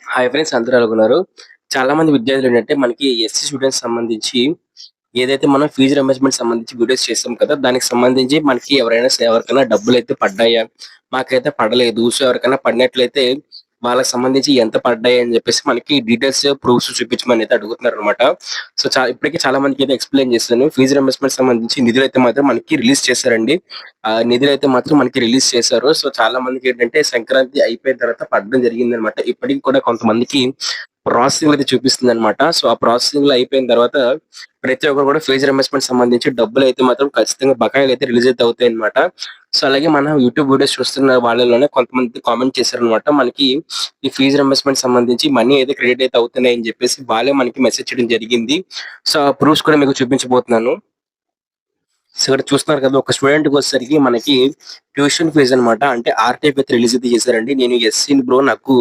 Hi friends, అందరూ ఎలాగున్నారు? చాలా మంది విద్యార్థులు ఏంటంటే మనకి ఎస్సీ స్టూడెంట్స్ సంబంధించి ఏదైతే మనం ఫీజు రింబర్స్‌మెంట్ సంబంధించి వీడియోస్ చేసాం కదా! దానికి సంబంధించి మనకి ఎవరికైనా డబ్బులైతే పడ్డాయా? మాకైతే పడలేదు. సో, ఎవరికైనా పడినట్లయితే వాళ్ళకి సంబంధించి ఎంత పడ్డాయి అని చెప్పేసి మనకి డీటెయిల్స్, ప్రూఫ్స్ చూపించమని అయితే అడుగుతున్నారనమాట. సో, ఇప్పటికే చాలా మందికైతే ఎక్స్‌ప్లెయిన్ చేశాను. ఫీజు రింబర్స్‌మెంట్ సంబంధించి నిధులైతే మాత్రం మనకి రిలీజ్ చేశారండి. నిధులైతే మాత్రం మనకి రిలీజ్ చేశారు. సో, చాలా మందికేంటంటే సంక్రాంతి అయిపోయిన తర్వాత పడడం జరిగిందనమాట. ఇప్పటికి కూడా కొంతమందికి ప్రాసెసింగ్‌లో అయితే చూపిస్తుందనమాట. సో, ఆ ప్రాసెసింగ్‌లో అయిపోయిన తర్వాత ప్రతి ఒక్కరు కూడా ఫీజ్ రింబర్స్‌మెంట్ సంబంధించి డబ్బులైతే మాత్రం ఖచ్చితంగా బకాయిలైతే రిలీజ్ అయితే అవుతాయన్నమాట. సో, అలాగే మనం యూట్యూబ్ వీడియోస్ చూస్తున్న వాళ్ళలోనే కొంతమంది కామెంట్ చేశారనమాట. మనకి ఈ ఫీజ్ రింబర్స్‌మెంట్ సంబంధించి మనీ అయితే క్రెడిట్ అయితే అవుతున్నాయని చెప్పేసి వాళ్ళే మనకి మెసేజ్ చేయడం జరిగింది. సో, ఆ ప్రూఫ్స్ కూడా మీకు చూపించబోతున్నాను. సో, ఇక్కడ చూస్తున్నారు కదా! ఒక స్టూడెంట్‌కొచ్చేసరికి మనకి ట్యూషన్ ఫీజ్ అన్నమాట. అంటే ఆర్‌టిఎఫ్ అయితే రిలీజ్ అయితే చేశారండి. నేను ఎస్‌సీని బ్రో, నాకు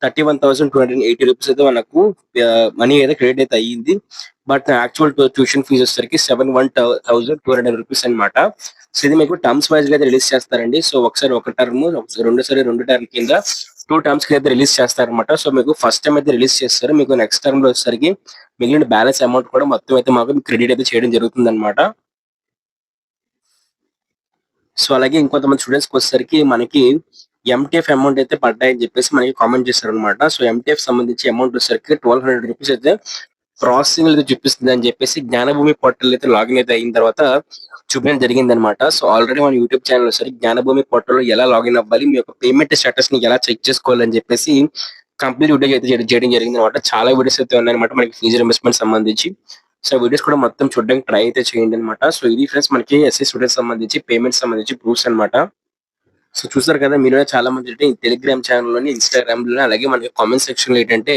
31,280 రూపీస్ అయితే నాకు మనీ అయితే క్రెడిట్ అయితే అయ్యింది. బట్ నా యాక్చువల్ ట్యూషన్ ఫీజ్ వచ్చేసరికి 71,200 రూపీస్ అన్నమాట. సో, ఇది మీకు టర్మ్స్ వైస్‌గా అయితే రిలీజ్ చేస్తారండి. సో, ఒకసారి ఒక టర్మ్, రెండోసారి 2 టర్మ్ కింద 2 టర్మ్స్‌కి అయితే రిలీజ్ చేస్తారన్నమాట. సో, మీకు ఫస్ట్ టర్మ్ అయితే రిలీజ్ చేస్తారు. మీకు నెక్స్ట్ టర్మ్‌లో వచ్చేసరికి మిగిలిన బ్యాలెన్స్ అమౌంట్ కూడా మొత్తం అయితే మాకు క్రెడిట్ అయితే చేయడం జరుగుతుందన్నమాట. సో, అలాగే ఇంకొంతమంది స్టూడెంట్స్‌కొచ్చేసరికి మనకి ఎంటీఎఫ్ అమౌంట్ అయితే పడ్డాయని చెప్పేసి మనకి కామెంట్ చేశారనమాట. సో, ఎంటీఎఫ్ సంబంధించి అమౌంట్ వచ్చేసరికి 1200 రూపీస్ అయితే ప్రాసెసింగ్‌లో అయితే చూపిస్తుందని చెప్పేసి జ్ఞానభూమి పోర్టల్ అయితే లాగిన్ అయితే అయిన తర్వాత చూపించడం జరిగిందనమాట. సో, ఆల్రెడీ మన యూట్యూబ్ ఛానెల్‌లో జ్ఞానభూమి పోర్టల్‌లో ఎలా లాగిన్ అవ్వాలి, మీ యొక్క పేమెంట్ స్టేటస్‌ని ఎలా చెక్ చేసుకోవాలని చెప్పేసి కంప్లీట్ వీడియో అయితే చేయడం జరిగిందనమాట. చాలా వీడియోస్ అయితే ఉన్నాయన్నమాట మనకి ఫీజు రింబర్స్‌మెంట్ సంబంధించి. సో, వీడియోస్ కూడా మొత్తం చూడడానికి ట్రై అయితే చేయండనమాట. సో, ఇది ఫ్రెండ్స్ మనకి ఎస్సీ స్టూడెంట్స్ సంబంధించి పేమెంట్స్ సంబంధించి ప్రూఫ్స్ అన్నమాట. సో, చూసారు కదా! మీలో చాలా మంది ఏంటంటే టెలిగ్రామ్ ఛానెల్‌లోని, ఇన్‌స్టాగ్రామ్‌లోని, అలాగే మనకి కామెంట్ సెక్షన్‌లో ఏంటంటే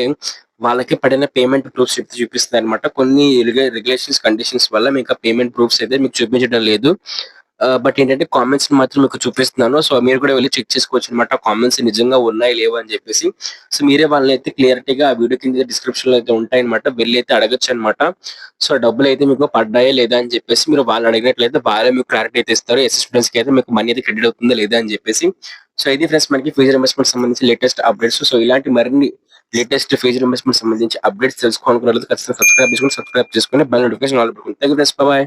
వాళ్ళకి పడిన పేమెంట్ ప్రూఫ్స్ అయితే చూపిస్తున్నాయన్నమాట. కొన్ని రెగ్యులేషన్స్, కండిషన్స్ వల్ల మీకు ఆ పేమెంట్ ప్రూఫ్స్ అయితే మీకు చూపించడం లేదు. బట్ ఏంటంటే కామెంట్స్‌ని మాత్రం మీకు చూపిస్తున్నాను. సో, మీరు కూడా వెళ్లి చెక్ చేసుకోవచ్చన్నమాట. కామెంట్స్ నిజంగా ఉన్నాయా, లేవా అని చెప్పేసి. సో, మీరే వాళ్ళనైతే క్లియారిటీగా ఆ వీడియో కింద డిస్క్రిప్షన్‌లో అయితే ఉంటాయన్నమాట. వెళ్లి అయితే అడగొచ్చన్నమాట. సో, డబ్బులైతే మీకు పడ్డాయా లేదా అని చెప్పేసి మీరు వాళ్ళని అడిగినట్లయితే వాళ్ళే మీకు క్లారిటీ అయితే ఇస్తారు. ఎస్సీ స్టూడెంట్స్‌కి అయితే మీకు మనీ అయితే క్రెడిట్ అవుతుందా లేదా అని చెప్పేసి. సో, ఇది ఫ్రెండ్స్ మనకి ఫీజ్ రింబర్స్‌మెంట్ సంబంధించి లేటెస్ట్ అప్డేట్స్. సో, ఇలాంటి మరిన్ని లేటెస్ట్ ఫీజ్ రింబర్స్‌మెంట్ సంబంధించి అప్డేట్స్ తెలుసుకోవాలనుకున్నట్లయితే ఖచ్చితంగా సబ్స్క్రైబ్ చేసుకొని బెల్ నోటిఫికేషన్ ఆల్ పెట్టుకోండి. Thank you friends. బాయ్.